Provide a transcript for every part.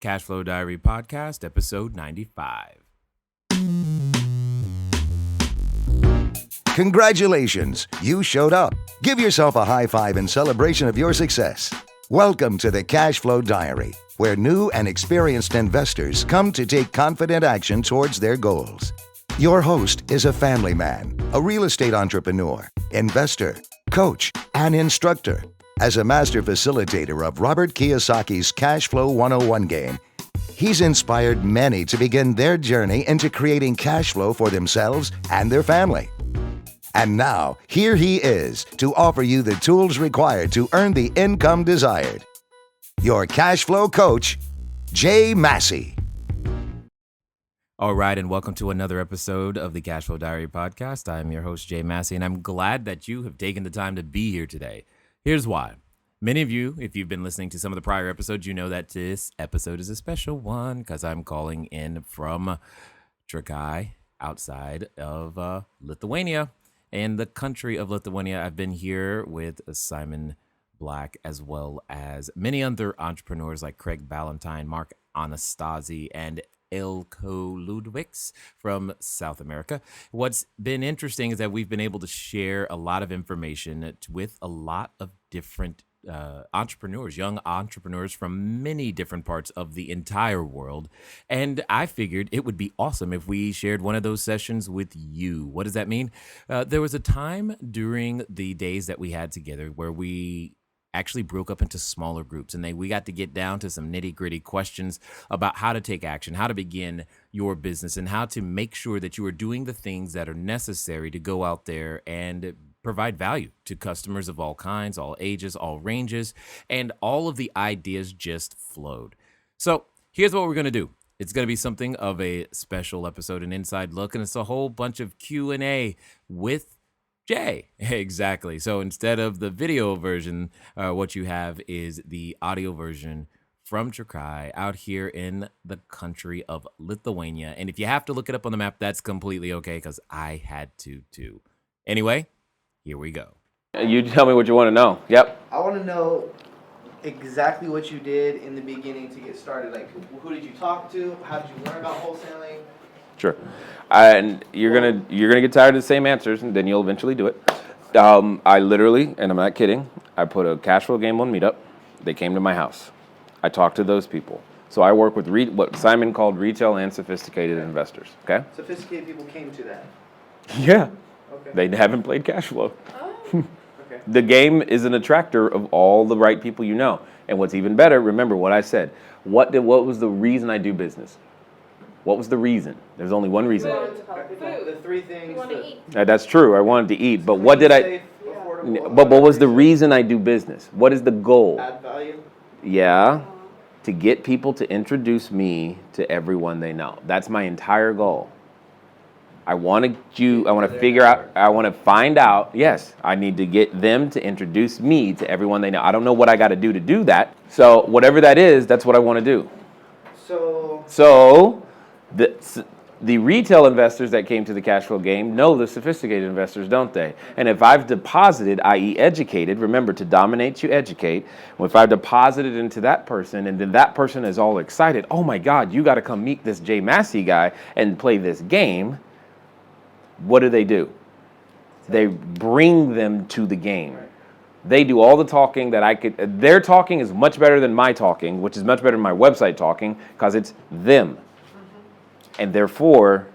CashFlow Diary Podcast, episode 95. Congratulations, you showed up. Give yourself a high five in celebration of your success. Welcome to the CashFlow Diary, where new and experienced investors come to take confident action towards their goals. Your host is a family man, a real estate entrepreneur, investor, coach, and instructor. As a master facilitator of Robert Kiyosaki's CashFlow 101 game, he's inspired many to begin their journey into creating cash flow for themselves and their family. And now, here he is to offer you the tools required to earn the income desired. Your cash flow coach, Jay Massey. All right, and welcome to another episode of the CashFlow Diary Podcast. I'm your host, Jay Massey, and I'm glad that you have taken the time to be here today. Here's why. Many of you, if you've been listening to some of the prior episodes, you know that this episode is a special one because I'm calling in from Trakai, outside of Lithuania. In the country of Lithuania, I've been here with Simon Black, as well as many other entrepreneurs like Craig Ballantyne, Mark Anastasi, and Ilko Ludwigs from South America. What's been interesting is that we've been able to share a lot of information with a lot of different entrepreneurs, young entrepreneurs from many different parts of the entire world. And I figured it would be awesome if we shared one of those sessions with you. What does that mean? There was a time during the days that we had together where we actually broke up into smaller groups, and we got to get down to some nitty-gritty questions about how to take action, how to begin your business, and how to make sure that you are doing the things that are necessary to go out there and provide value to customers of all kinds, all ages, all ranges, and all of the ideas just flowed. So here's what we're going to do. It's going to be something of a special episode, an inside look, and it's a whole bunch of Q&A with Jay. Exactly. So instead of the video version, what you have is the audio version from Trakai out here in the country of Lithuania. And if you have to look it up on the map, that's completely okay because I had to too. Anyway, here we go. You tell me what you want to know. Yep. I want to know exactly what you did in the beginning to get started. Like, who did you talk to? How did you learn about wholesaling? Sure. And you're gonna get tired of the same answers, and then you'll eventually do it. I literally, and I'm not kidding, I put a cash flow game on Meetup. They came to my house. I talked to those people. So I work with what Simon called retail and sophisticated investors. Okay. Sophisticated people came to that. Yeah. Okay. They haven't played cash flow. Oh. Okay. The game is an attractor of all the right people you know. And what's even better, remember what I said. What was the reason I do business? What was the reason? There's only one reason. The three things. You want to eat. That's true. I wanted to eat, but what did I? But what was the reason I do business? What is the goal? Add value. Yeah, to get people to introduce me to everyone they know. That's my entire goal. I want to figure out, I want to find out, yes, I need to get them to introduce me to everyone they know. I don't know what I got to do that. So whatever that is, that's what I want to do. So the retail investors that came to the cash flow game know the sophisticated investors, don't they? And if I've deposited, i.e. educated, remember to dominate, you educate. If I've deposited into that person and then that person is all excited, oh my God, you got to come meet this Jay Massey guy and play this game. What do? They bring them to the game. They do all the talking that I could. Their talking is much better than my talking, which is much better than my website talking because it's them. And therefore,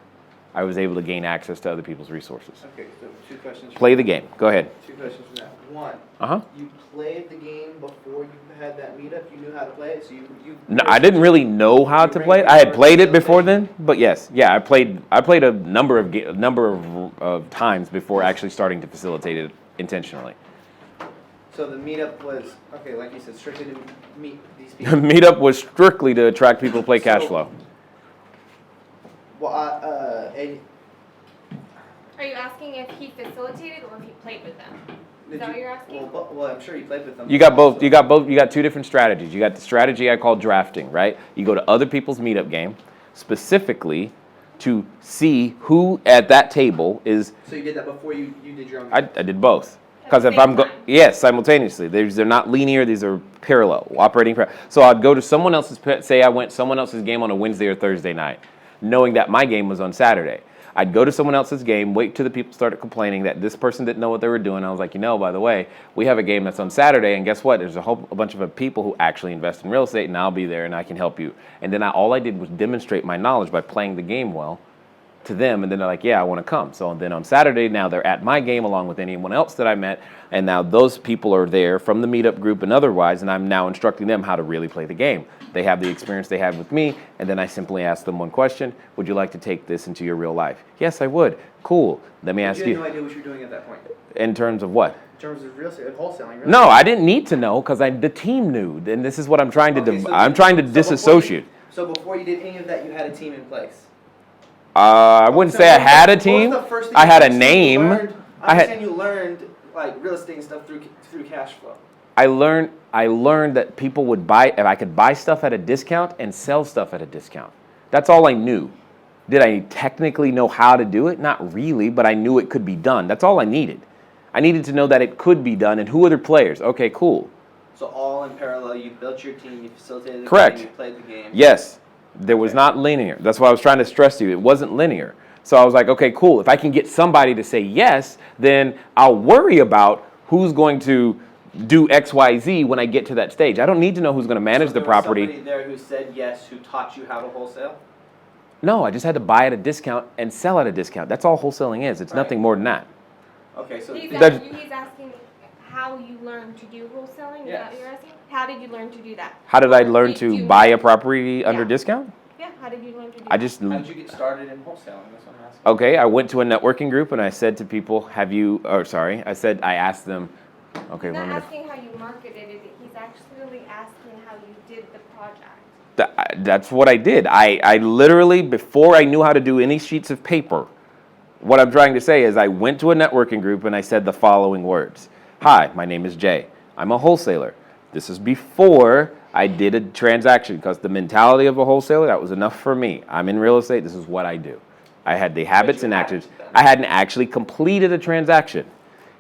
I was able to gain access to other people's resources. Okay, so two questions. Play the game. Go ahead. Two questions from that. One. Uh-huh. You played the game before you had that meetup. You knew how to play it, so you. No, I didn't really know how to play it. I had played it before then, but yes, yeah, I played a number of times before actually starting to facilitate it intentionally. So the meetup was okay, like you said, strictly to meet these people. Meetup was strictly to attract people to play cash flow. Well, Are you asking if he facilitated or if he played with them? Is that what you're asking? Well, I'm sure you played with them. You got both. You got two different strategies. You got the strategy I call drafting, right? You go to other people's meetup game, specifically to see who at that table is. So you did that before you did your own. I did both. Because if I'm yes, simultaneously. They're not linear. These are parallel, operating. So I'd go to someone else's, say I went someone else's game on a Wednesday or Thursday night, knowing that my game was on Saturday. I'd go to someone else's game, wait till the people started complaining that this person didn't know what they were doing. I was like, by the way, we have a game that's on Saturday, and guess what? There's a bunch of people who actually invest in real estate, and I'll be there, and I can help you. And then all I did was demonstrate my knowledge by playing the game well to them, and then they're like, yeah, I want to come. So then on Saturday, now they're at my game along with anyone else that I met, and now those people are there from the meetup group and otherwise, and I'm now instructing them how to really play the game. They have the experience they had with me, and then I simply ask them one question: would you like to take this into your real life? Yes, I would. Cool. Let me ask you. You had no idea what you were doing at that point. In terms of what? In terms of real estate, wholesaling. Really? No, I didn't need to know because the team knew, and this is what I'm trying to do. I'm trying to disassociate. So before you did any of that, you had a team in place. I wouldn't say I had a team. I had a name. I understand you learned like real estate and stuff through cash flow. I learned that people would buy, if I could buy stuff at a discount and sell stuff at a discount. That's all I knew. Did I technically know how to do it? Not really, but I knew it could be done. That's all I needed. I needed to know that it could be done and who are the players. Okay, cool. So all in parallel, you built your team, you facilitated the Correct. game, you played the game. Yes. There was not linear. That's why I was trying to stress to you. It wasn't linear. So I was like, okay, cool. If I can get somebody to say yes, then I'll worry about who's going to do X, Y, Z when I get to that stage. I don't need to know who's going to manage the property. Was somebody there who said yes, who taught you how to wholesale? No, I just had to buy at a discount and sell at a discount. That's all wholesaling is. It's nothing more than that. Okay, so he's asking how you learned to do wholesaling. Is that what you're asking? How did you learn to do that? How did I learn to buy a property under discount? Yeah, how did you learn to do that? How did you get started in wholesaling? That's what I'm asking. Okay, I went to a networking group and I said to people, I asked them, okay. He's not asking how you marketed it. He's actually asking how you did the project. That's what I did. I literally, before I knew how to do any sheets of paper, what I'm trying to say is I went to a networking group and I said the following words. Hi, my name is Jay. I'm a wholesaler. This is before I did a transaction because the mentality of a wholesaler, that was enough for me. I'm in real estate. This is what I do. I had the habits and actions. I hadn't actually completed a transaction.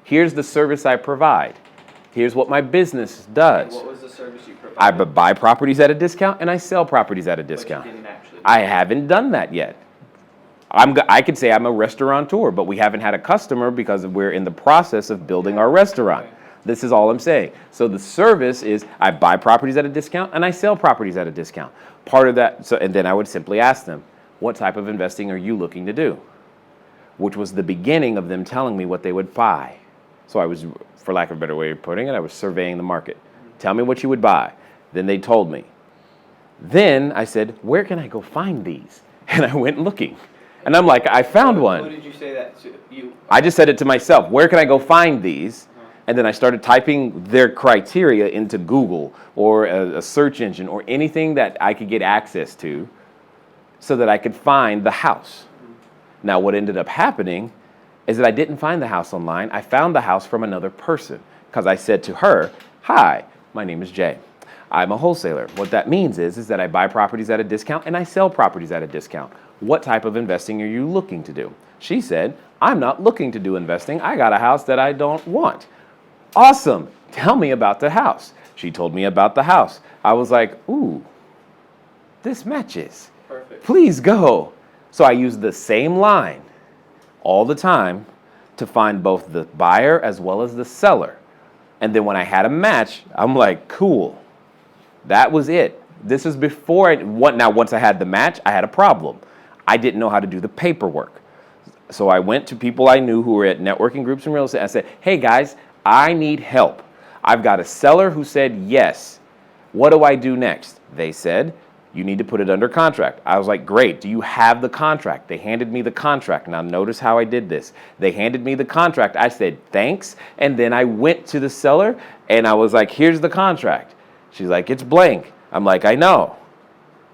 Here's the service I provide. Here's what my business does. What was the service you provided? I buy properties at a discount and I sell properties at a discount. But you didn't actually do I haven't done that yet. I could say I'm a restaurateur, but we haven't had a customer because we're in the process of building our restaurant. This is all I'm saying. So the service is I buy properties at a discount and I sell properties at a discount. Part of that, and then I would simply ask them, what type of investing are you looking to do? Which was the beginning of them telling me what they would buy. So I was, for lack of a better way of putting it, I was surveying the market. Tell me what you would buy. Then they told me. Then I said, where can I go find these? And I went looking. And I'm like, I found one. Who did you say that to? You? I just said it to myself. Where can I go find these? And then I started typing their criteria into Google or a search engine or anything that I could get access to so that I could find the house. Now, what ended up happening is that I didn't find the house online. I found the house from another person because I said to her, hi, my name is Jay. I'm a wholesaler. What that means is that I buy properties at a discount and I sell properties at a discount. What type of investing are you looking to do? She said, I'm not looking to do investing. I got a house that I don't want. Awesome. Tell me about the house. She told me about the house. I was like, ooh, this matches. Perfect. Please go. So I used the same line all the time to find both the buyer as well as the seller. And then when I had a match, I'm like, cool. That was it. This is before now once I had the match, I had a problem. I didn't know how to do the paperwork. So I went to people I knew who were at networking groups in real estate. I said, hey guys, I need help. I've got a seller who said yes. What do I do next? They said, you need to put it under contract. I was like, great. Do you have the contract? They handed me the contract. Now notice how I did this. They handed me the contract. I said, thanks. And then I went to the seller and I was like, here's the contract. She's like, it's blank. I'm like, I know.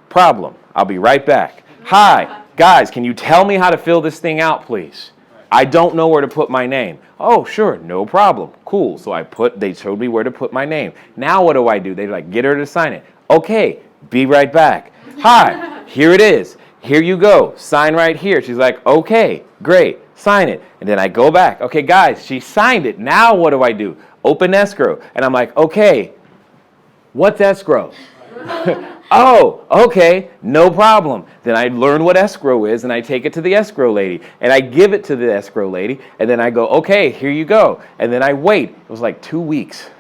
Problem. I'll be right back. Hi, guys, can you tell me how to fill this thing out, please? I don't know where to put my name. Oh, sure, no problem. Cool. So they showed me where to put my name. Now what do? They're like, get her to sign it. Okay, be right back. Hi, here it is. Here you go. Sign right here. She's like, okay, great. sign it. And then I go back. Okay, guys, she signed it. Now what do I do? Open escrow. And I'm like, okay, what's escrow? Oh, okay, no problem. Then I learn what escrow is, and I take it to the escrow lady, and I give it to the escrow lady, and then I go, okay, here you go. And then I wait. It was like 2 weeks.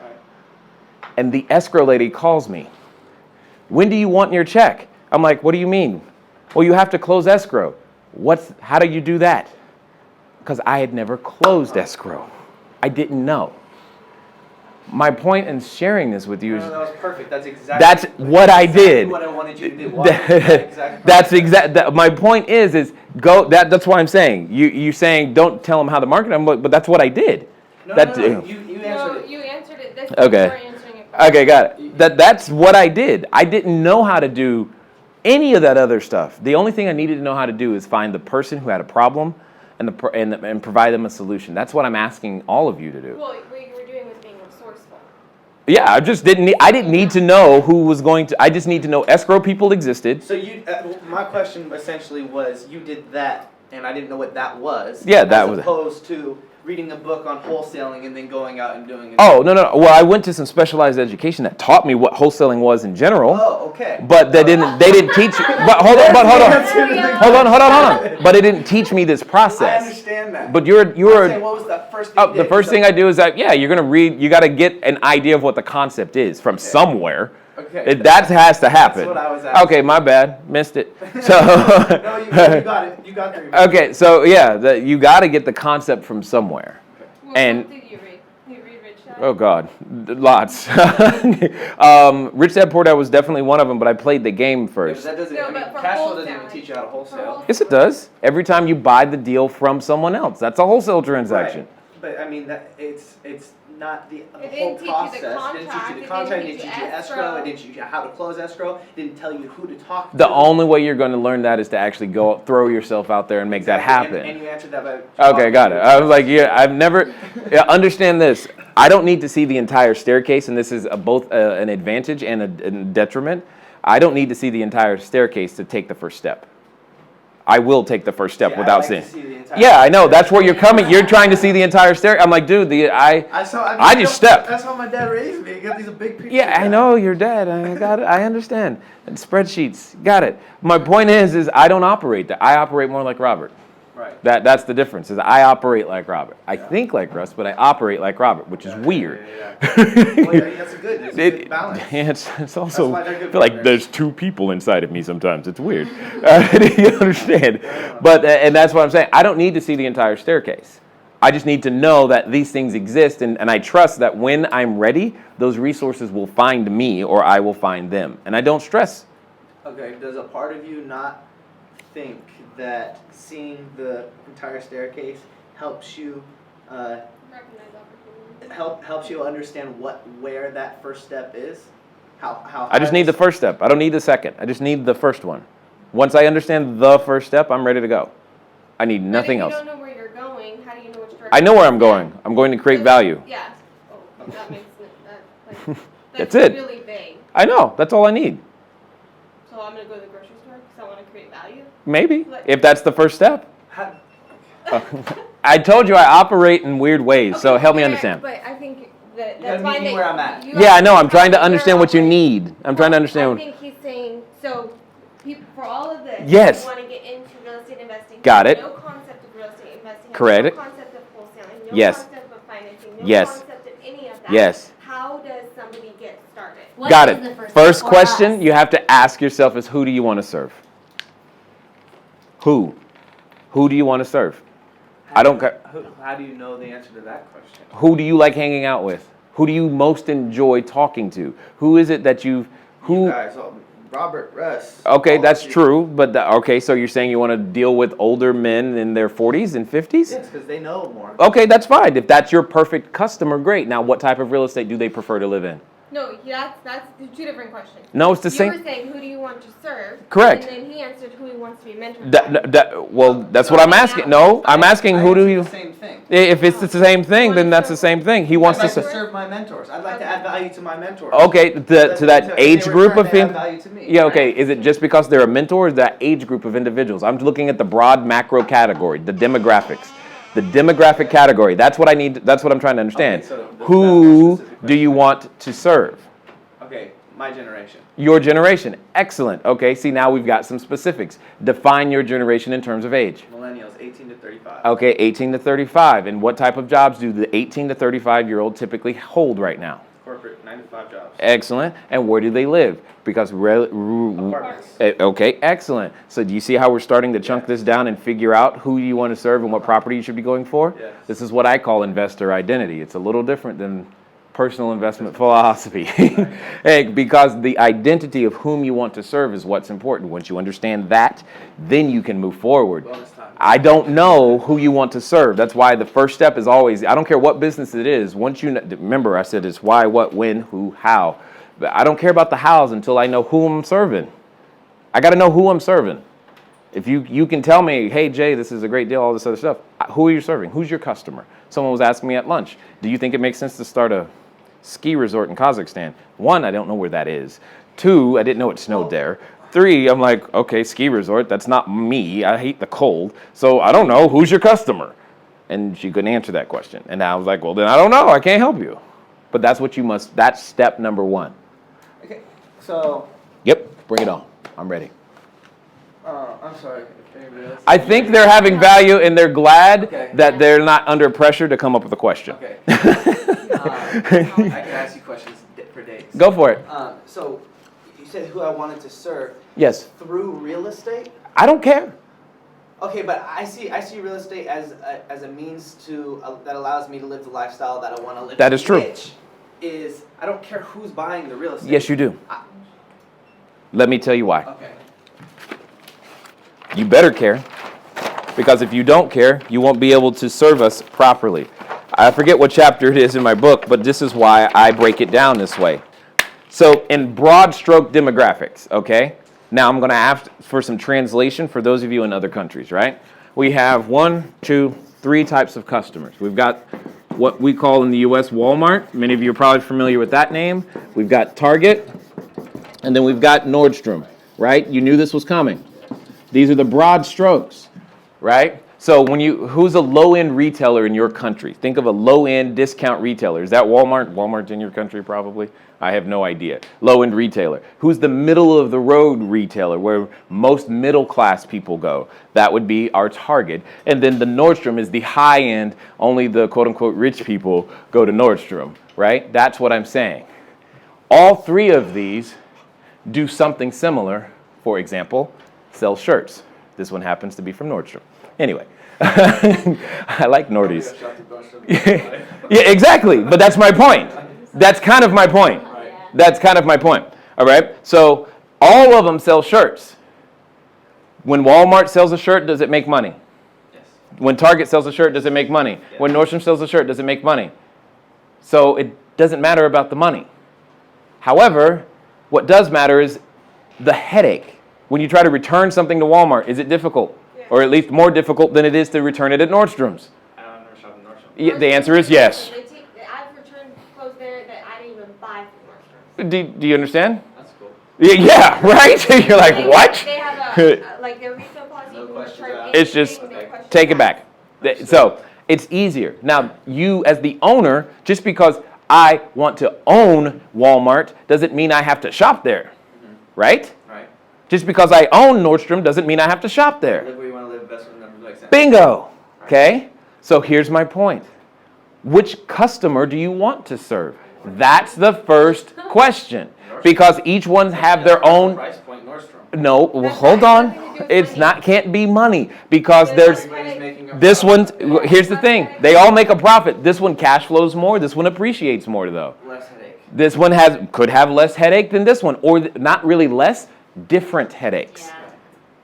And the escrow lady calls me. When do you want your check? I'm like, what do you mean? Well, you have to close escrow. How do you do that? Because I had never closed escrow. I didn't know. My point in sharing this with you is that was perfect. That's what I did. What I wanted you to do. Exactly. That's my point is go. That's why I'm saying you saying don't tell them how to market them, but that's what I did. No. You answered it. You answered it. This Okay. You were answering it. Okay, got it. That's what I did. I didn't know how to do any of that other stuff. The only thing I needed to know how to do is find the person who had a problem and provide them a solution. That's what I'm asking all of you to do. Well, what you were doing was being resourceful. Yeah, I didn't need to know who was going to. I just need to know escrow people existed. So my question essentially was, you did that, and I didn't know what that was. Yeah, that was it. As opposed to reading a book on wholesaling and then going out and doing it. Oh, no. Well, I went to some specialized education that taught me what wholesaling was in general. Oh, okay. But they didn't teach. But hold on. But it didn't teach me this process. I understand that. But you're. Saying, what was the first thing you did? The first thing I do is that you're gonna read. You got to get an idea of what the concept is from somewhere. Okay. That has to happen. That's what I was asking. Okay, my bad, missed it. So. No, you got it. You got there. Okay, so you got to get the concept from somewhere. What And book did you read? Did you read Rich Dad? oh God, lots. Rich Dad Poor Dad was definitely one of them, but I played the game first. That doesn't. No, but for cash flow wholesaling. doesn't even teach you how to wholesale. Yes, it does. Every time you buy the deal from someone else, that's a wholesale transaction. Right. But I mean that it's not the It whole didn't teach you the process. It didn't teach you contract, the it contract. It didn't didn't teach teach you you escrow. escrow. It didn't teach you how to close escrow. It didn't tell you who to talk to. The only way you're going to learn that is to actually go throw yourself out there and make that happen. And you answered that by. Okay, got it. I was like, I've never. Understand this. I don't need to see the entire staircase, and this is both an advantage and a detriment. I don't need to see the entire staircase to take the first step. I will take the first step without seeing. Yeah, I know. That's where you're coming. You're trying to see the entire stair. I'm like, dude, I just stepped. That's how my dad raised me. He got these big pictures. Yeah, I know your dad. I got it. I understand. And spreadsheets. Got it. My point is I don't operate that. I operate more like Robert. Right. That's the difference. Is I operate like Robert. I think like Russ, but I operate like Robert, which is weird. Well, that's good. It's a good balance. It's also why they're good I feel like partners. there's two people inside of me sometimes. It's weird. You understand? But and that's what I'm saying. I don't need to see the entire staircase. I just need to know that these things exist, and I trust that when I'm ready, those resources will find me or I will find them. And I don't stress. Okay, does a part of you not think that seeing the entire staircase helps you Recognize opportunity. helps you understand where that first step is? How I just need the first step. I don't need the second. I just need the first one. Once I understand the first step, I'm ready to go. I need nothing else. If you don't know where you're going, how do you know which direction? I know where I'm going. I'm going to create value. Yeah. Oh, that makes That's it. really vague. I know. That's all I need. So I'm gonna go to the grocery store because I want to create value. Maybe. If that's the first step. How, I told you I operate in weird ways, so help me understand. But I think that gotta that's meet fine. me where I'm at. Yeah, I know. I'm trying to understand what you need. I'm trying to understand. I think he's saying so. For all of this, Yes. you want to get into real estate investing. Got it. No concept of real estate investing. Correct. No concept of wholesaling. No Yes. concept of financing. No Yes. concept of any of that. Yes. How does somebody get started? What Got is it. the first First step for question us? you have to ask yourself is who do you want to serve? Who? Who do you want to serve? I don't care. How do you know the answer to that question? Who do you like hanging out with? Who do you most enjoy talking to? Who is it that You guys, Robert, Russ. Okay, all that's of you. true, but okay, so you're saying you want to deal with older men in their 40s and 50s? Yes, because they know more. Okay, that's fine. If that's your perfect customer, great. Now, what type of real estate do they prefer to live in? No, that's two different questions. No, it's the You same. were saying who do you want to serve? Correct. And then he answered who he wants to be mentored by. Well, that's what I'm asking. No, I'm asking who do you... The same thing. If it's the same thing, then that's the same thing. He I'd wants like to... to serve my mentors. I'd like to add value to my mentors. Okay, to that age group of people. people. Yeah, okay. Is it just because they're a mentor or is that age group of individuals? I'm looking at the broad macro category, the demographics. The demographic category. That's what I need. That's what I'm trying to understand. Okay, so that's Who more specific do you want to serve? Okay, my generation. Your generation. Excellent. Okay, see, now we've got some specifics. Define your generation in terms of age. Millennials, 18 to 35. Okay, 18 to 35. And what type of jobs do the 18 to 35-year-old typically hold right now? Corporate, 9 to 5 jobs. Excellent. And where do they live? Because Apartments. okay, excellent. So do you see how we're starting to chunk this down and figure out who you want to serve and what property you should be going for? Yes. This is what I call investor identity. It's a little different than personal investment philosophy. Hey, because the identity of whom you want to serve is what's important. Once you understand that, then you can move forward. Bonus time. I don't know who you want to serve. That's why the first step is always, I don't care what business it is. Once you remember, I said it's why, what, when, who, how. But I don't care about the hows until I know who I'm serving. I got to know who I'm serving. If you can tell me, hey, Jay, this is a great deal, all this other stuff. Who are you serving? Who's your customer? Someone was asking me at lunch, do you think it makes sense to start a ski resort in Kazakhstan? 1, I don't know where that is. 2, I didn't know it snowed there. 3, I'm like, okay, ski resort, that's not me. I hate the cold. So I don't know, who's your customer? And she couldn't answer that question. And I was like, well, then I don't know. I can't help you. But that's what you must, that's step number 1. Okay, so, Yep, bring it on. I'm ready. I'm sorry. If anybody else I think they're having value and they're glad Okay. that they're not under pressure to come up with a question. Okay. I can ask you questions for days. Go for it. So, you said who I wanted to serve Yes. through real estate? I don't care. Okay, but I see real estate as a means to that allows me to live the lifestyle that I want to live. That is true. Which is, I don't care who's buying the real estate. Yes, you do. Let me tell you why. Okay. You better care, because if you don't care, you won't be able to serve us properly. I forget what chapter it is in my book, but this is why I break it down this way. So in broad stroke demographics, okay? Now I'm going to ask for some translation for those of you in other countries, right? We have 1, 2, 3 types of customers. We've got what we call in the U.S. Walmart. Many of you are probably familiar with that name. We've got Target, and then we've got Nordstrom, right? You knew this was coming. These are the broad strokes, right? So who's a low-end retailer in your country? Think of a low-end discount retailer. Is that Walmart? Walmart's in your country probably? I have no idea. Low-end retailer. Who's the middle-of-the-road retailer where most middle-class people go? That would be our Target. And then the Nordstrom is the high-end, only the quote-unquote rich people go to Nordstrom, right? That's what I'm saying. All 3 of these do something similar. For example, sell shirts. This one happens to be from Nordstrom. Anyway, I like Nordies. Yeah, exactly. But that's my point. That's kind of my point. That's kind of my point. All right. So all of them sell shirts. When Walmart sells a shirt, does it make money? Yes. When Target sells a shirt, does it make money? Yes. When Nordstrom sells a shirt, does it make money? So it doesn't matter about the money. However, what does matter is the headache. When you try to return something to Walmart, is it difficult? Yeah. Or at least more difficult than it is to return it at Nordstrom's? I've never shopped in Nordstrom. Yeah, the answer is yes. I've returned clothes there that I didn't even buy from Nordstrom. Do you understand? That's cool. Yeah, right? You're like, what? They have a, like their resale policy, No you can questions return asked. It's just, anything, no questions take it asked. back. So it's easier. Now, you as the owner, just because I want to own Walmart doesn't mean I have to shop there, right? Right. Just because I own Nordstrom doesn't mean I have to shop there. Live where you want to live, best with numbers, like that. Bingo! Okay? So here's my point. Which customer do you want to serve? That's the first question. Because each one have their own. Price point Nordstrom. No, well, hold on. It's not, can't be money. Because there's. Everybody's making a This one, profit. here's the thing. They all make a profit. This one cash flows more. This one appreciates more, though. Less headache. This one could have less headache than this one. Or not really less, different headaches. Yeah.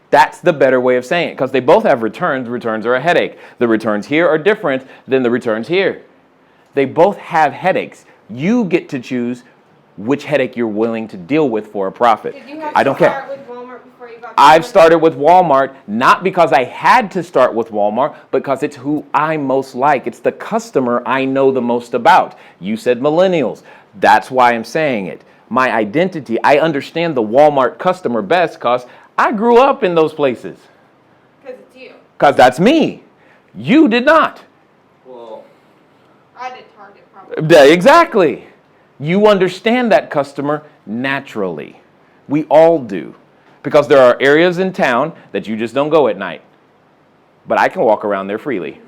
That's the better way of saying it, because they both have returns. Returns are a headache. The returns here are different than the returns here. They both have headaches. You get to choose which headache you're willing to deal with for a profit. Did you have I to don't care. start with Walmart before you got to I've Nordstrom? started with Walmart, not because I had to start with Walmart, because it's who I most like. It's the customer I know the most about. You said millennials. That's why I'm saying it. My identity, I understand the Walmart customer best because I grew up in those places. Because it's you. Because that's me. You did not. Well, I did Target probably. Exactly. You understand that customer naturally. We all do. Because there are areas in town that you just don't go at night. But I can walk around there freely.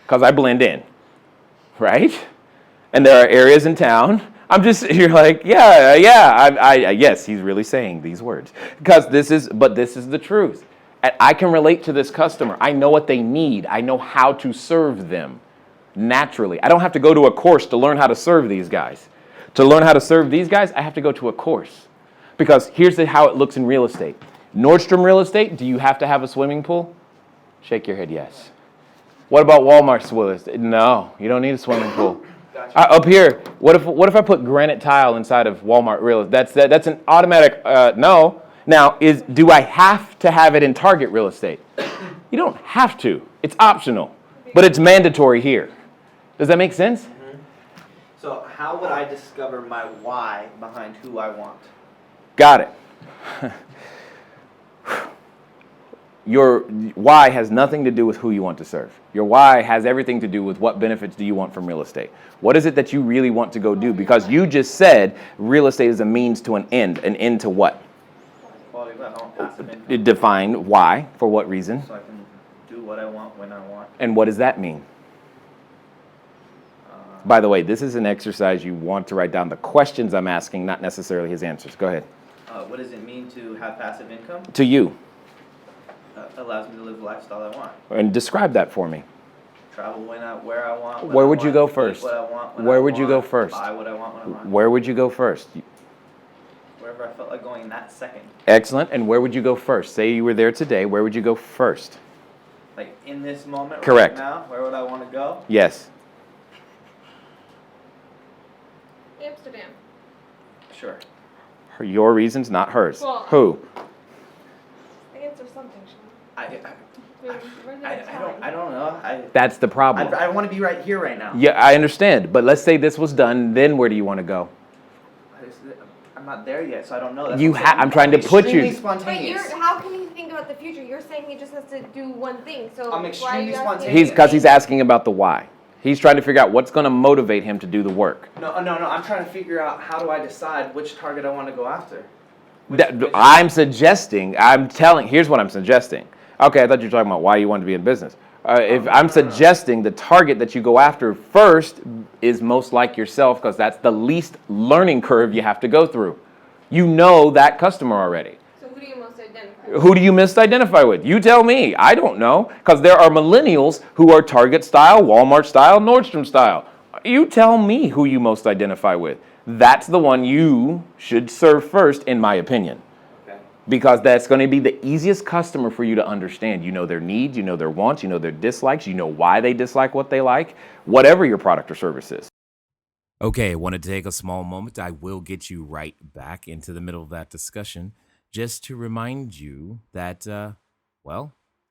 Because I blend in. Right? And there are areas in town, you're like, yes, he's really saying these words. Because this is the truth. And I can relate to this customer. I know what they need. I know how to serve them naturally. I don't have to go to a course to learn how to serve these guys. To learn how to serve these guys, I have to go to a course. Because here's how it looks in real estate. Nordstrom real estate, do you have to have a swimming pool? Shake your head, yes. What about Walmart's real estate? No, you don't need a swimming pool. Gotcha. Up here, what if I put granite tile inside of Walmart real estate? That's an automatic no. Now, do I have to have it in Target real estate? You don't have to. It's optional, but it's mandatory here. Does that make sense? Mm-hmm. So how would I discover my why behind who I want? Got it. Your why has nothing to do with who you want to serve. Your why has everything to do with what benefits do you want from real estate. What is it that you really want to go do? Because you just said real estate is a means to an end to what? Quality of life. I want passive income. Define why, for what reason, So I can do what I want when I want. and what does that mean? By the way, this is an exercise you want to write down the questions I'm asking, not necessarily his answers. Go ahead. What does it mean to have passive income? To you, Allows me to live the lifestyle I want. and describe that for me. Travel where I want. when Where I would you want, go eat first? What I want, when Where I would you go want, first? Buy what I want when I want. Where would you go first? Wherever I felt like going that second. Excellent. And where would you go first? Say you were there today. Where would you go first? Like in this moment Correct. right now, where would I want to go? Yes. Amsterdam. Sure. Your reasons, not hers. Well, Who? Answer something, Sean. I don't know. That's the problem. I want to be right here right now. Yeah, I understand. But let's say this was done. Then where do you want to go? I'm not there yet, so I don't know. That's You what I'm saying. I'm trying to put you. Extremely But spontaneous. how can he think about the future? You're saying he just has to do one thing. So I'm why are extremely you asking spontaneous. Because he's asking about the why. He's trying to figure out what's going to motivate him to do the work. No. I'm trying to figure out how do I decide which target I want to go after. Here's what I'm suggesting. Okay, I thought you were talking about why you wanted to be in business. If I'm suggesting the target that you go after first is most like yourself, because that's the least learning curve you have to go through. You know that customer already. So who do you most identify? Who do you misidentify with? You tell me. I don't know. Because there are millennials who are Target style, Walmart style, Nordstrom style. You tell me who you most identify with. That's the one you should serve first, in my opinion. Okay. Because that's going to be the easiest customer for you to understand. You know their needs, you know their wants, you know their dislikes, you know why they dislike what they like, whatever your product or service is. Okay, wanted to take a small moment. I will get you right back into the middle of that discussion just to remind you that,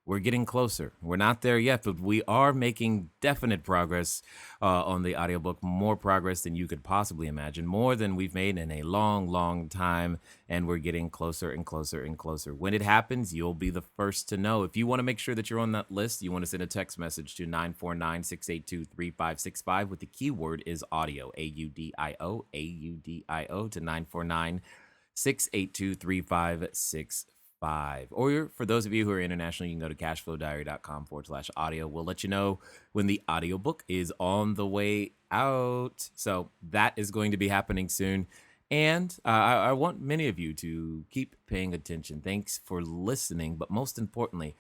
we're getting closer. We're not there yet, but we are making definite progress on the audiobook, more progress than you could possibly imagine, more than we've made in a long, long time, and we're getting closer and closer and closer. When it happens, you'll be the first to know. If you want to make sure that you're on that list, you want to send a text message to 949-682-3565 with the keyword is audio, AUDIO, AUDIO to 949-682-3565. Or for those of you who are international, you can go to CashFlowDiary.com/audio. We'll let you know when the audiobook is on the way out. So that is going to be happening soon. And I want many of you to keep paying attention. Thanks for listening. But most importantly,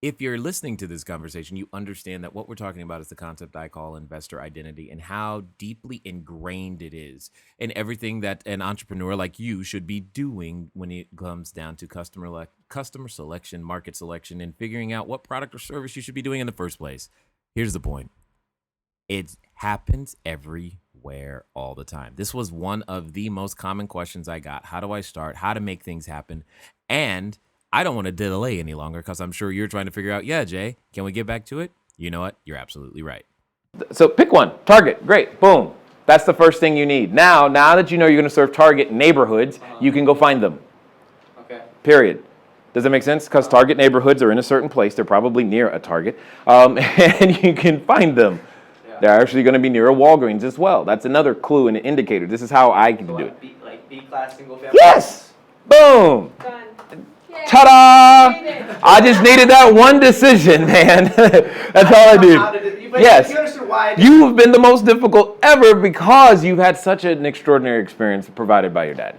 if you're listening to this conversation, you understand that what we're talking about is the concept I call investor identity and how deeply ingrained it is in everything that an entrepreneur like you should be doing when it comes down to customer selection, market selection, and figuring out what product or service you should be doing in the first place. Here's the point. It happens everywhere all the time. This was one of the most common questions I got. How do I start? How to make things happen? And I don't want to delay any longer because I'm sure you're trying to figure out, yeah, Jay, can we get back to it? You know what? You're absolutely right. So pick one. Target. Great. Boom. That's the first thing you need. Now that you know you're going to serve target neighborhoods, you can go find them. Okay. Period. Does that make sense? Because target neighborhoods are in a certain place. They're probably near a Target, and you can find them. Yeah. They're actually going to be near a Walgreens as well. That's another clue and an indicator. This is how I can do it. B-class single family? Yes! Boom! Done. Yay. Ta-da! I just needed that one decision, man. That's all I do. Yes. You've been the most difficult ever because you've had such an extraordinary experience provided by your dad.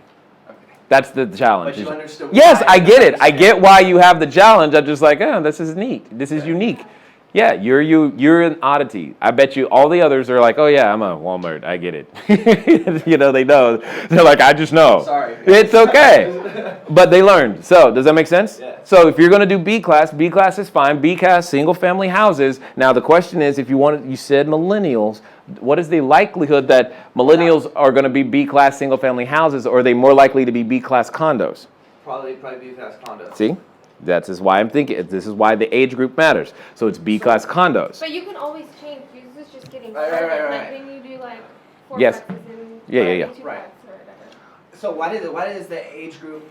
That's the challenge. But you understood. Yes, I get it. I get why you have the challenge. I'm just like, oh, this is neat. This is unique. Yeah, you're an oddity. I bet you all the others are like, oh yeah, I'm a Walmart. I get it. You know, they know. They're like, I just know. Sorry. It's okay. But they learned. So does that make sense? Yeah. So if you're going to do B class is fine. B class, single family houses. Now the question is, if you said millennials, what is the likelihood that millennials are going to be B class single family houses, or are they more likely to be B class condos? Probably B class condos. See? This is why I'm thinking. This is why the age group matters. So it's B-class condos. But you can always change. This is just getting right. Like when you do like 4 Yes. classes and Yeah. 2 Right. classes or whatever. So why does the age group?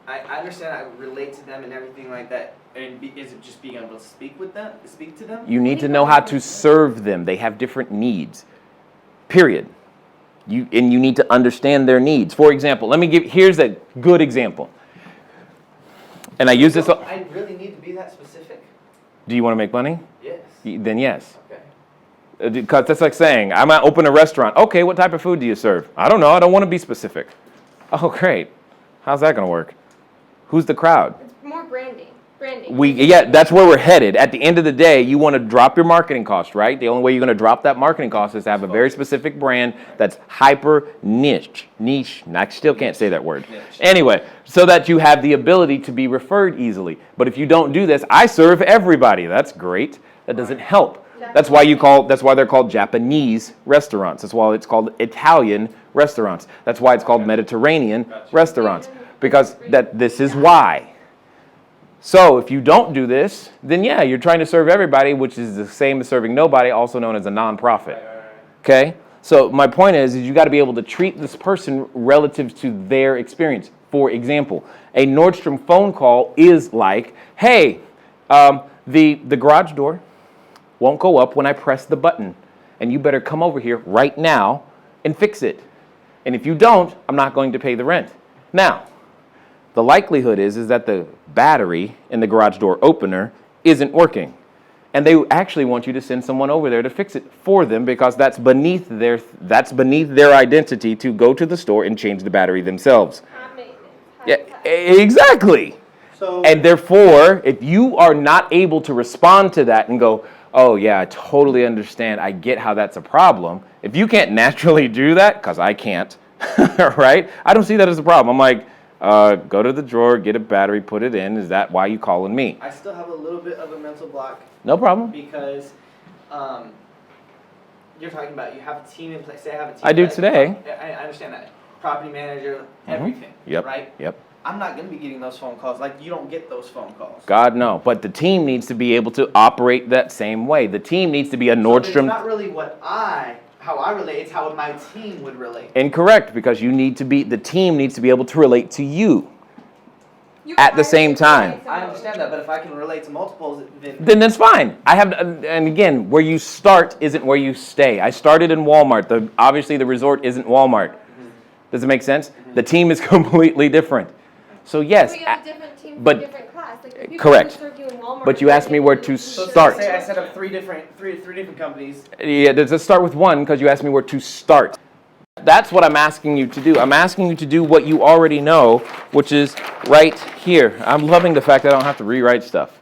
I understand. I relate to them and everything like that. And is it just being able to speak to them? You need to know how to serve them. They have different needs. Period. You need to understand their needs. For example, here's a good example. And I use this. I really need to be that specific. Do you want to make money? Yes. Then yes. Okay. Because that's like saying, I might open a restaurant. Okay, what type of food do you serve? I don't know. I don't want to be specific. Oh, great. How's that going to work? Who's the crowd? It's more branding. That's where we're headed. At the end of the day, you want to drop your marketing cost, right? The only way you're going to drop that marketing cost is to have a very specific brand that's hyper niche. I still can't say that word. Anyway, so that you have the ability to be referred easily. But if you don't do this, I serve everybody. That's great. That doesn't help. That's why they're called Japanese restaurants. That's why it's called Italian restaurants. That's why it's called Mediterranean restaurants. Because this is why. So if you don't do this, then yeah, you're trying to serve everybody, which is the same as serving nobody, also known as a nonprofit. Okay? So my point is you got to be able to treat this person relative to their experience. For example, a Nordstrom phone call is like, hey, the garage door won't go up when I press the button, and you better come over here right now and fix it. And if you don't, I'm not going to pay the rent. Now, the likelihood is that the battery in the garage door opener isn't working. And they actually want you to send someone over there to fix it for them because that's beneath their identity to go to the store and change the battery themselves. Yeah, exactly. And therefore, if you are not able to respond to that and go, oh yeah, I totally understand, I get how that's a problem. If you can't naturally do that, because I can't, right? I don't see that as a problem. I'm like, go to the drawer, get a battery, put it in. Is that why you calling me? I still have a little bit of a mental block. No problem. Because you're talking about you have a team in place. Say I have a team. I do today. I understand that. Property manager, everything. Yep. Right? Yep. I'm not going to be getting those phone calls. Like, you don't get those phone calls. God, no. But the team needs to be able to operate that same way. The team needs to be a Nordstrom. So it's not really how I relate. It's how my team would relate. Incorrect, because the team needs to be able to relate to you at the same time. I understand that, but if I can relate to multiples, then that's fine. And again, where you start isn't where you stay. I started in Walmart. Obviously, the resort isn't Walmart. Mm-hmm. Does it make sense? Mm-hmm. The team is completely different. So yes, so you have a different team for but different class. Like, correct. Walmart, but you asked me where to start. Say I set up three different companies. Yeah, let's start with one because you asked me where to start. That's what I'm asking you to do. I'm asking you to do what you already know, which is right here. I'm loving the fact that I don't have to rewrite stuff.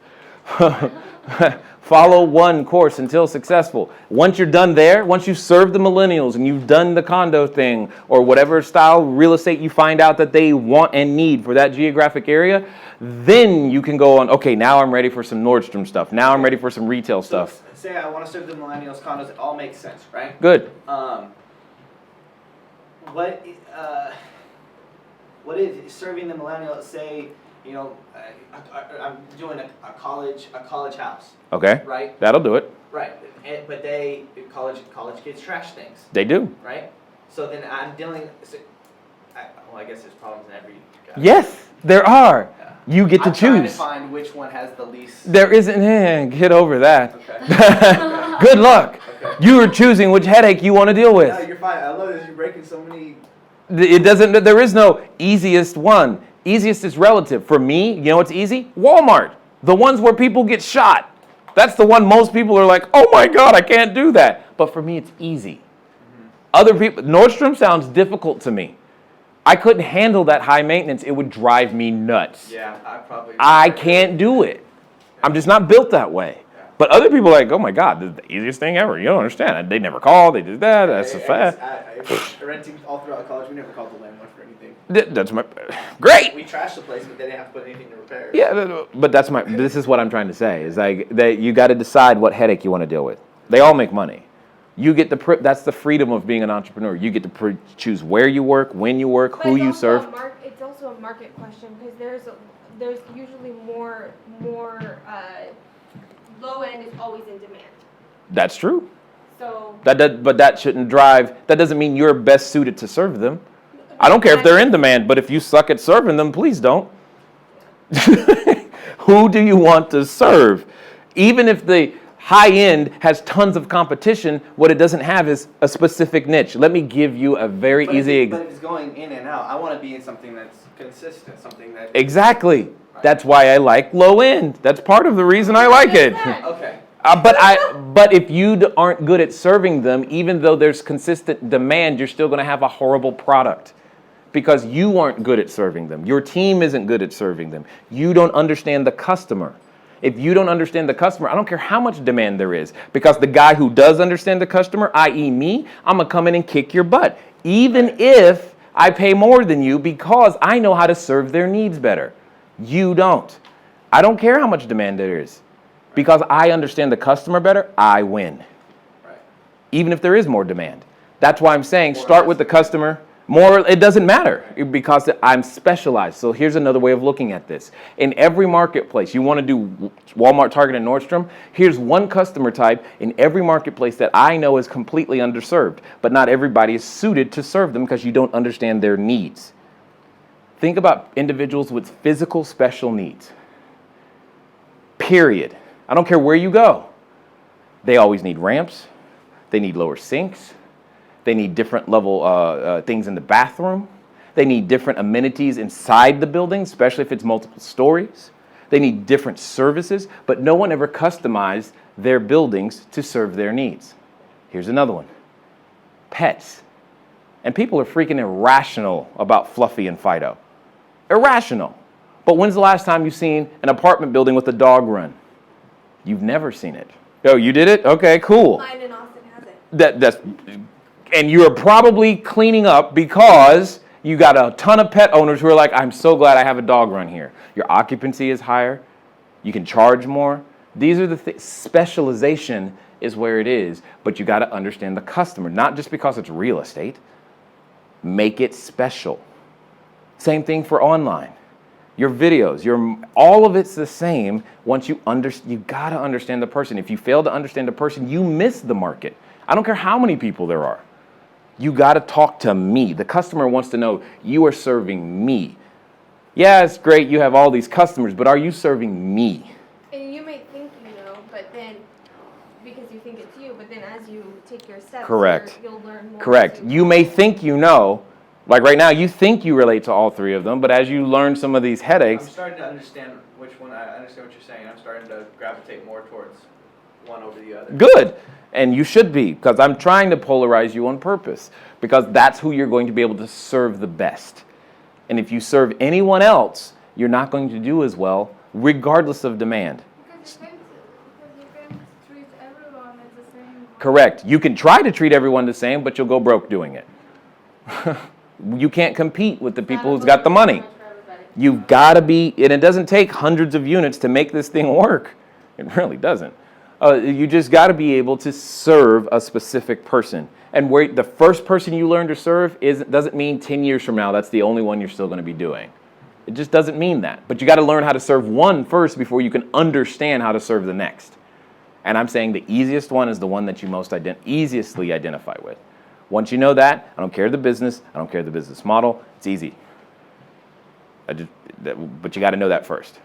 Follow one course until successful. Once you're done there, once you've served the millennials and you've done the condo thing or whatever style real estate you find out that they want and need for that geographic area, then you can go on, okay, now I'm ready for some Nordstrom stuff. Now I'm ready for some retail stuff. Say I want to serve the millennials condos. It all makes sense, right? Good. What is serving the millennials? Say, you know, I'm doing a college house. Okay. Right. That'll do it. Right, but college kids trash things. They do. Right. So then I'm dealing. I guess there's problems in every. Yes, there are. Yeah. You get to I'm trying to choose. find which one has the least. There isn't, get over that. Okay. Good luck. Okay. You are choosing which headache you want to deal with. No, you're fine. I love this. You're breaking so many. There is no easiest one. Easiest is relative. For me, you know what's easy? Walmart. The ones where people get shot. That's the one most people are like, oh my God, I can't do that. But for me, it's easy. Mm-hmm. Other people, Nordstrom sounds difficult to me. I couldn't handle that high maintenance. It would drive me nuts. Yeah, I can't do it. I'm just not built that way. Yeah. But other people are like, oh my God, this is the easiest thing ever. You don't understand. They never call. They did that. That's a fact. Renting all throughout college, we never called the landlord for anything. That's my great. We trashed the place, but they didn't have to put anything to repair. Yeah, but this is what I'm trying to say is like that you got to decide what headache you want to deal with. They all make money. You get that's the freedom of being an entrepreneur. You get to choose where you work, when you work, who you serve. It's also a market question because there's usually more low end is always in demand. That's true. So but that shouldn't drive. That doesn't mean you're best suited to serve them. I don't care if they're in demand, but if you suck at serving them, please don't. Who do you want to serve? Even if the high end has tons of competition, what it doesn't have is a specific niche. Let me give you a very easy example. But if it's going in and out, I want to be in something that's consistent, something that... Exactly. Right. That's why I like low end. That's part of the reason I like it. Okay. But if you aren't good at serving them, even though there's consistent demand, you're still going to have a horrible product. Because you aren't good at serving them. Your team isn't good at serving them. You don't understand the customer. If you don't understand the customer, I don't care how much demand there is. Because the guy who does understand the customer, i.e. me, I'm going to come in and kick your butt. Even if I pay more than you because I know how to serve their needs better. You don't. I don't care how much demand there is. Because I understand the customer better, I win. Right. Even if there is more demand. That's why I'm saying start with the customer. More, it doesn't matter because I'm specialized. So here's another way of looking at this. In every marketplace, you want to do Walmart, Target, and Nordstrom, here's one customer type in every marketplace that I know is completely underserved. But not everybody is suited to serve them because you don't understand their needs. Think about individuals with physical special needs. Period. I don't care where you go. They always need ramps. They need lower sinks. They need different level things in the bathroom. They need different amenities inside the building, especially if it's multiple stories. They need different services, but no one ever customized their buildings to serve their needs. Here's another one. Pets. And people are freaking irrational about Fluffy and Fido. Irrational. But when's the last time you've seen an apartment building with a dog run? You've never seen it. Oh, you did it? Okay, cool. Mine in Austin has it. And you're probably cleaning up because you got a ton of pet owners who are like, I'm so glad I have a dog run here. Your occupancy is higher. You can charge more. These are the specialization is where it is, but you got to understand the customer, not just because it's real estate. Make it special. Same thing for online. Your videos, all of it's the same once you got to understand the person. If you fail to understand the person, you miss the market. I don't care how many people there are. You got to talk to me. The customer wants to know you are serving me. Yeah, it's great you have all these customers, but are you serving me? And you may think you know, but then because you think it's you, but then as you take your steps, Correct. You'll learn more. Correct. You may think you know. Like right now, you think you relate to all three of them, but as you learn some of these headaches... I'm starting to understand which one. I understand what you're saying. I'm starting to gravitate more towards one over the other. Good. And you should be, because I'm trying to polarize you on purpose, because that's who you're going to be able to serve the best. And if you serve anyone else, you're not going to do as well, regardless of demand. Because you can treat everyone as the same. Correct. You can try to treat everyone the same, but you'll go broke doing it. You can't compete with the people who's got the money. You've got to be, and it doesn't take hundreds of units to make this thing work. It really doesn't. You just got to be able to serve a specific person. And where the first person you learn to serve doesn't mean 10 years from now that's the only one you're still going to be doing. It just doesn't mean that. But you got to learn how to serve one first before you can understand how to serve the next. And I'm saying the easiest one is the one that you most easiestly identify with. Once you know that, I don't care the business, I don't care the business model, it's easy. But you got to know that first.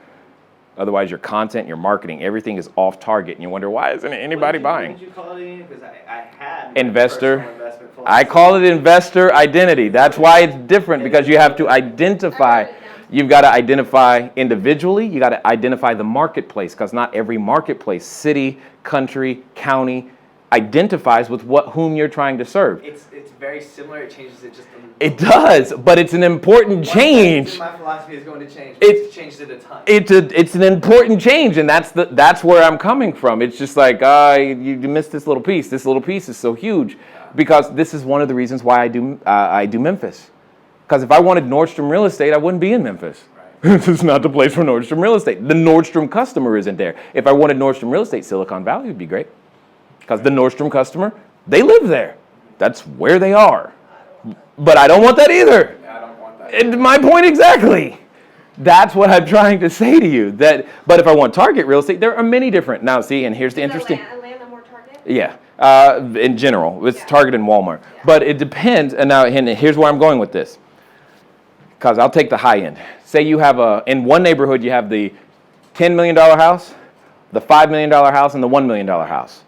Otherwise, your content, your marketing, everything is off target, and you wonder, why isn't anybody buying? What did you call it again? Because I had Investor. investment philosophy. I call it investor identity. That's why it's different, because you have to identify. You've got to identify individually. You got to identify the marketplace, because not every marketplace, city, country, county, identifies with whom you're trying to serve. It's very similar. It changes it just a little. It does, but it's an important change. My philosophy is going to change. It's changed it a ton. It's an important change, and that's where I'm coming from. It's just like you missed this little piece. This little piece is so huge, because this is one of the reasons why I do Memphis. Because if I wanted Nordstrom real estate, I wouldn't be in Memphis. Right. This is not the place for Nordstrom real estate. The Nordstrom customer isn't there. If I wanted Nordstrom real estate, Silicon Valley would be great. Because the Nordstrom customer, they live there. That's where they are. But I don't want that either. I don't want that. And my point exactly. That's what I'm trying to say to you. But if I want Target real estate, there are many different. Now, see, and here's the interesting. Atlanta more Target? Yeah. In general, it's Target and Walmart. Yeah. But it depends. And now here's where I'm going with this. Because I'll take the high end. Say you have in one neighborhood, you have the $10 million house, the $5 million house, and the $1 million house.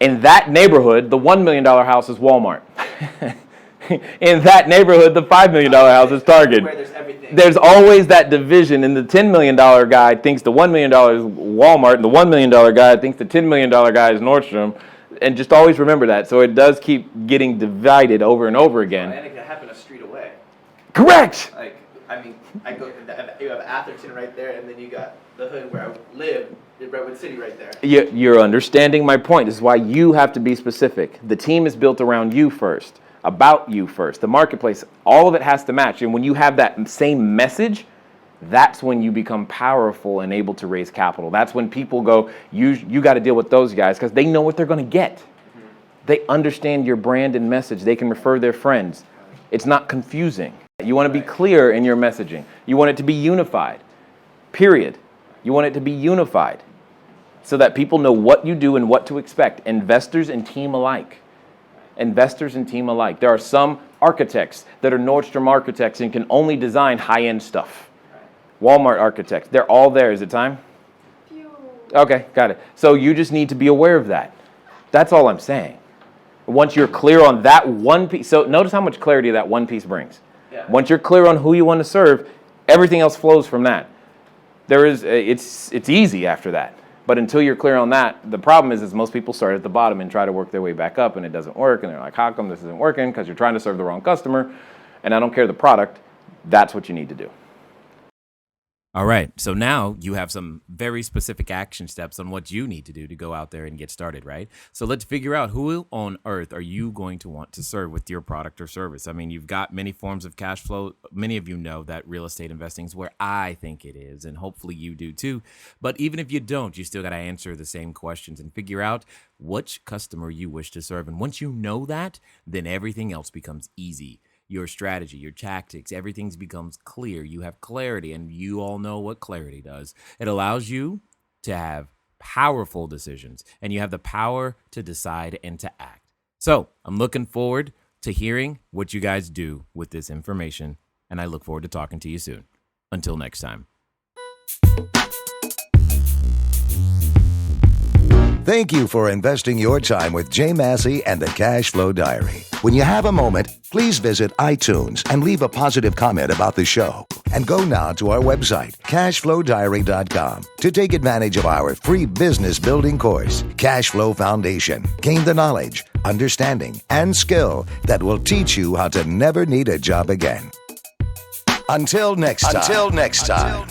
In that neighborhood, the $1 million house is Walmart. In that neighborhood, the $5 million house is Target. Where there's everything. There's always that division, and the $10 million guy thinks the $1 million is Walmart, and the $1 million guy thinks the $10 million guy is Nordstrom. And just always remember that. So it does keep getting divided over and over again. And it can happen a street away. Correct! You have Atherton right there, and then you got the hood where I live, Redwood City right there. You're understanding my point. This is why you have to be specific. The team is built around you first, about you first. The marketplace, all of it has to match. And when you have that same message, that's when you become powerful and able to raise capital. That's when people go, you got to deal with those guys, because they know what they're going to get. Mm-hmm. They understand your brand and message. They can refer their friends. It's not confusing. You want to be clear in your messaging. You want it to be unified, period. You want it to be unified so that people know what you do and what to expect. Investors and team alike. Investors and team alike. There are some architects that are Nordstrom architects and can only design high-end stuff. Walmart architects. They're all there. Is it time? Okay, got it. So you just need to be aware of that. That's all I'm saying. Once you're clear on that one piece. So notice how much clarity that one piece brings. Yeah. Once you're clear on who you want to serve, everything else flows from that. It's easy after that. But until you're clear on that, the problem is most people start at the bottom and try to work their way back up, and it doesn't work. And they're like, how come this isn't working? Because you're trying to serve the wrong customer. And I don't care the product. That's what you need to do. All right. So now you have some very specific action steps on what you need to do to go out there and get started, right? So let's figure out who on earth are you going to want to serve with your product or service. I mean, you've got many forms of cash flow. Many of you know that real estate investing is where I think it is, and hopefully you do too. But even if you don't, you still got to answer the same questions and figure out which customer you wish to serve. And once you know that, then everything else becomes easy. Your strategy, your tactics, everything becomes clear. You have clarity, and you all know what clarity does. It allows you to have powerful decisions, and you have the power to decide and to act. So I'm looking forward to hearing what you guys do with this information, and I look forward to talking to you soon. Until next time. Thank you for investing your time with Jay Massey and the CashFlow Diary. When you have a moment, please visit iTunes and leave a positive comment about the show. And go now to our website, CashFlowDiary.com, to take advantage of our free business building course, Cashflow Foundation. Gain the knowledge, understanding, and skill that will teach you how to never need a job again. Until next time.